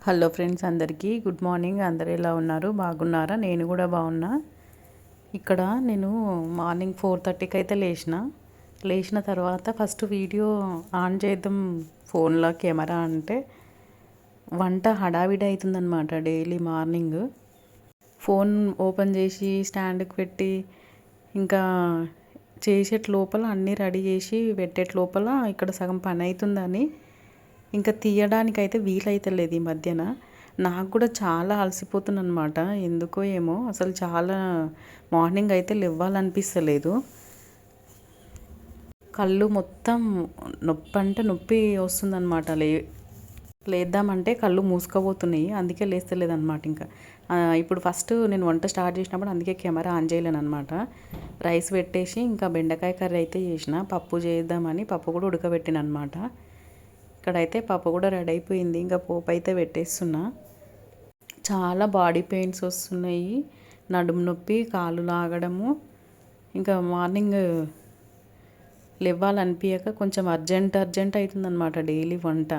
Hello friends, అందరికీ good morning. అందరు ఎలా ఉన్నారు? బాగున్నారా? నేను కూడా బాగున్నా. ఇక్కడ నేను మార్నింగ్ 4:30కి అయితే లేచిన తర్వాత ఫస్ట్ వీడియో ఆన్ చేద్దాం ఫోన్లో కెమెరా అంటే వంట హడావిడి అవుతుందన్నమాట. డైలీ మార్నింగ్ ఫోన్ ఓపెన్ చేసి స్టాండ్కి పెట్టి ఇంకా చేసేట లోపల అన్నీ రెడీ చేసి పెట్టేట లోపల ఇక్కడ సగం పని అవుతుందని ఇంకా తీయడానికైతే వీలైతలేదు ఈ మధ్యన. నాకు కూడా చాలా అలసిపోతున్నాను అనమాట. ఎందుకో ఏమో అసలు చాలా మార్నింగ్ అయితే లేవ్వాలనిపిస్తలేదు. కళ్ళు మొత్తం నొప్పి అంటే నొప్పి వస్తుందన్నమాట. లేద్దామంటే కళ్ళు మూసుకుపోతున్నాయి, అందుకే లేస్తలేదు అనమాట. ఇంకా ఇప్పుడు ఫస్ట్ నేను వంట స్టార్ట్ చేసినప్పుడు అందుకే కెమెరా ఆన్ చేయలేను అనమాట. రైస్ పెట్టేసి ఇంకా బెండకాయ కర్రీ అయితే చేసిన, పప్పు చేద్దామని పప్పు కూడా ఉడకబెట్టిన అనమాట. ఇక్కడైతే పప్పు కూడా రెడీ అయిపోయింది. ఇంకా పోపు అయితే పెట్టేస్తున్నా. చాలా బాడీ పెయిన్స్ వస్తున్నాయి, నడుము నొప్పి, కాళ్ళు లాగడము. ఇంకా మార్నింగ్ లేవ్వాలనిపించక కొంచెం అర్జెంట్ అవుతుందన్నమాట డైలీ వంట.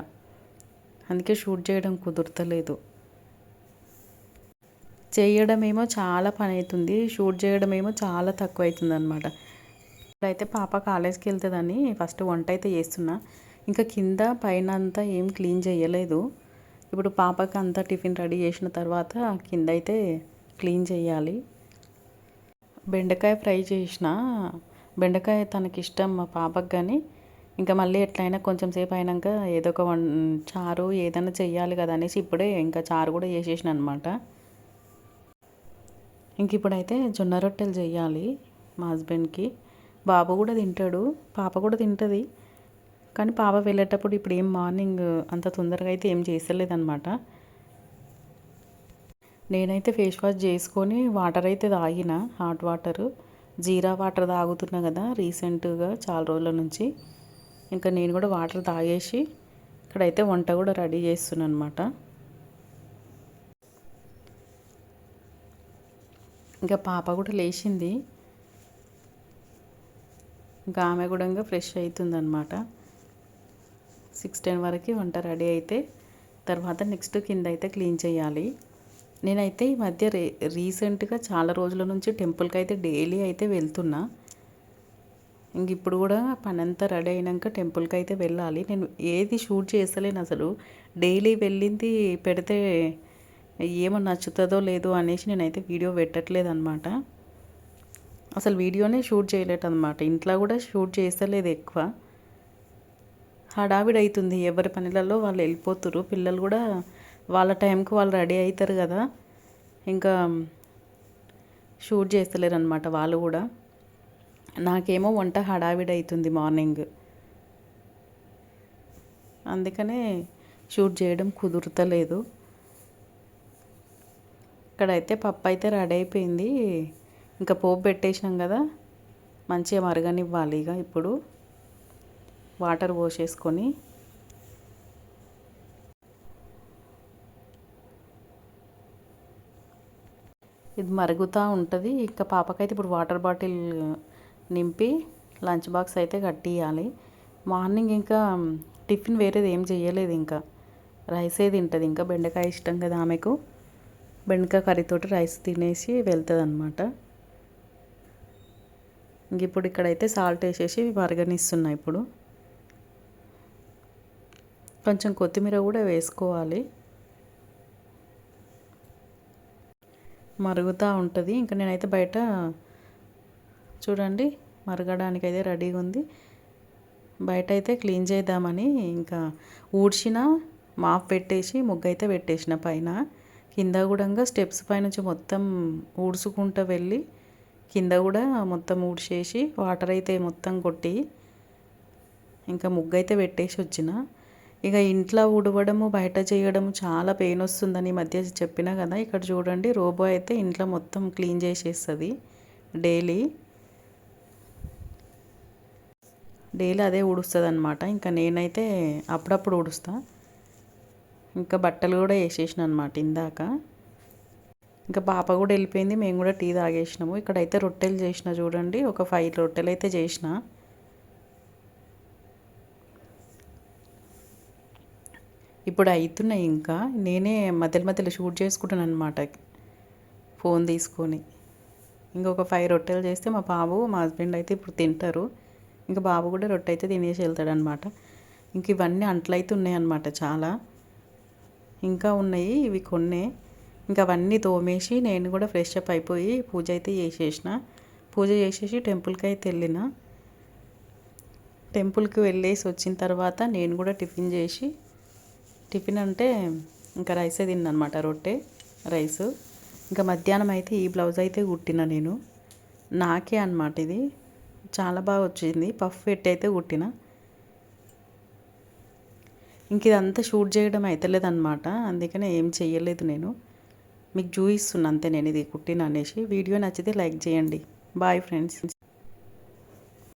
అందుకే షూట్ చేయడం కుదురతలేదు. చేయడమేమో చాలా పని అవుతుంది, షూట్ చేయడమేమో చాలా తక్కువ అవుతుంది అనమాట. ఇప్పుడైతే పాప కాలేజ్కి వెళ్తుందని ఫస్ట్ వంట అయితే చేస్తున్నా. ఇంకా కింద పైన అంతా ఏం క్లీన్ చేయలేదు. ఇప్పుడు పాపకి అంతా టిఫిన్ రెడీ చేసిన తర్వాత కింద అయితే క్లీన్ చేయాలి. బెండకాయ ఫ్రై చేసిన, బెండకాయ తనకి ఇష్టం మా పాపకి. కానీ ఇంకా మళ్ళీ ఎట్లయినా కొంచెం సేపు అయినాక ఏదో ఒక చారు ఏదైనా చెయ్యాలి కదా అనేసి ఇప్పుడే ఇంకా చారు కూడా చేసేసిన అనమాట. ఇంక ఇప్పుడైతే జొన్న రొట్టెలు చెయ్యాలి మా హస్బెండ్కి. బాబు కూడా తింటాడు, పాప కూడా తింటుంది. కానీ పాప వెళ్ళేటప్పుడు ఇప్పుడు ఏం మార్నింగ్ అంత తొందరగా అయితే ఏం చేస్తలేదన్నమాట. నేనైతే ఫేస్ వాష్ చేసుకొని వాటర్ అయితే తాగిన, హాట్ వాటర్, జీరా వాటర్ తాగుతున్నా కదా రీసెంట్గా చాలా రోజుల నుంచి. ఇంకా నేను కూడా వాటర్ తాగేసి ఇక్కడైతే వంట కూడా రెడీ చేస్తున్నాను అనమాట. ఇంకా పాప కూడా లేచింది. ఇంకా ఆమె కూడా ఫ్రెష్ అవుతుందన్నమాట. 6-10 వరకు వంట రెడీ అయితే తర్వాత నెక్స్ట్ కింద అయితే క్లీన్ చేయాలి. నేనైతే ఈ మధ్య రీసెంట్గా చాలా రోజుల నుంచి టెంపుల్కి అయితే డైలీ అయితే వెళ్తున్నా. ఇంక ఇప్పుడు కూడా పని అంతా రెడీ అయినాక టెంపుల్కి అయితే వెళ్ళాలి. నేను ఏది షూట్ చేస్తలేను అసలు. డైలీ వెళ్ళింది పెడితే ఏమో నచ్చుతుందో లేదో అనేసి నేనైతే వీడియో పెట్టట్లేదు అనమాట. అసలు వీడియోనే షూట్ చేయలేదు అనమాట. ఇంట్లో కూడా షూట్ చేస్తలేదు ఎక్కువ. హడావిడి అవుతుంది, ఎవరి పనులలో వాళ్ళు వెళ్ళిపోతారు. పిల్లలు కూడా వాళ్ళ టైంకి వాళ్ళు రెడీ అవుతారు కదా, ఇంకా షూట్ చేస్తలేరు అనమాట వాళ్ళు కూడా. నాకేమో వంట హడావిడి అవుతుంది మార్నింగ్, అందుకనే షూట్ చేయడం కుదురుతలేదు. ఇక్కడైతే పప్పు అయితే రెడీ అయిపోయింది. ఇంకా పోపు పెట్టేసినాం కదా, మంచిగా మరగనివ్వాలి. ఇక ఇప్పుడు వాటర్ పోసేసుకొని ఇది మరుగుతూ ఉంటుంది. ఇంకా పాపకైతే ఇప్పుడు వాటర్ బాటిల్ నింపి లంచ్ బాక్స్ అయితే కట్టియాలి. మార్నింగ్ ఇంకా టిఫిన్ వేరేది ఏం చేయలేదు, ఇంకా రైసే తింటుంది. ఇంకా బెండకాయ ఇష్టం కదా ఆమెకు, బెండకాయ కర్రీతోటి రైస్ తినేసి వెళ్తుంది అనమాట. ఇంక ఇప్పుడు ఇక్కడైతే సాల్ట్ వేసేసి మరగనిస్తున్నా. ఇప్పుడు కొంచెం కొత్తిమీర కూడా వేసుకోవాలి. మరుగుతూ ఉంటుంది. ఇంకా నేనైతే బయట చూడండి మరగడానికి అయితే రెడీగా ఉంది. బయట అయితే క్లీన్ చేద్దామని ఇంకా ఊడ్చిన, మాప్ పెట్టేసి ముగ్గు అయితే పెట్టేసిన పైన. కింద కూడా స్టెప్స్ పైనుంచి మొత్తం ఊడ్చుకుంటూ వెళ్ళి కింద కూడా మొత్తం ఊడ్చేసి వాటర్ అయితే మొత్తం కొట్టి ఇంకా ముగ్గు అయితే పెట్టేసి వచ్చిన. ఇక ఇంట్లో ఉడవడము బయట చేయడము చాలా పెయిన్ వస్తుందని ఈ మధ్య చెప్పినా కదా. ఇక్కడ చూడండి రోబో అయితే ఇంట్లో మొత్తం క్లీన్ చేసేస్తుంది డైలీ అదే ఊడుస్తుంది అనమాట. ఇంకా నేనైతే అప్పుడప్పుడు ఊడుస్తా. ఇంకా బట్టలు కూడా వేసేసిన అనమాట ఇందాక. ఇంకా పాప కూడా వెళ్ళిపోయింది, మేము కూడా టీ తాగేసినాము. ఇక్కడైతే రొట్టెలు చేసిన చూడండి, ఒక 5 రొట్టెలు అయితే చేసిన. ఇప్పుడు అవుతున్నాయి. ఇంకా నేనే మధ్యలో మధ్యలో షూట్ చేసుకుంటాను అనమాట ఫోన్ తీసుకొని. ఇంకొక 5 రొట్టెలు చేస్తే మా బాబు మా హస్బెండ్ అయితే ఇప్పుడు తింటారు. ఇంకా బాబు కూడా రొట్టె అయితే తినేసి వెళ్తాడనమాట. ఇంక ఇవన్నీ అంట్లయితే ఉన్నాయన్నమాట చాలా. ఇంకా ఉన్నాయి ఇవి కొన్నే. ఇంకా అవన్నీ తోమేసి నేను కూడా ఫ్రెష్ అప్ అయిపోయి పూజ అయితే చేసేసిన. పూజ చేసేసి టెంపుల్కి అయితే వెళ్ళిన. టెంపుల్కి వెళ్ళేసి వచ్చిన తర్వాత నేను కూడా టిఫిన్ చేసి, టిఫిన్ అంటే ఇంకా రైసే తిన్నానమాట, రొట్టె రైసు. ఇంకా మధ్యాహ్నం అయితే ఈ బ్లౌజ్ అయితే కుట్టిన నేను, నాకే అనమాట. ఇది చాలా బాగా వచ్చింది, పఫ్ పెట్టి అయితే కుట్టిన. ఇంక ఇదంతా షూట్ చేయడం అవుతలేదన్నమాట, అందుకనే ఏం చెయ్యలేదు నేను. మీకు చూపిస్తున్నా అంతే నేను ఇది కుట్టిన అనేసి. వీడియో నచ్చితే లైక్ చేయండి. Bye friends.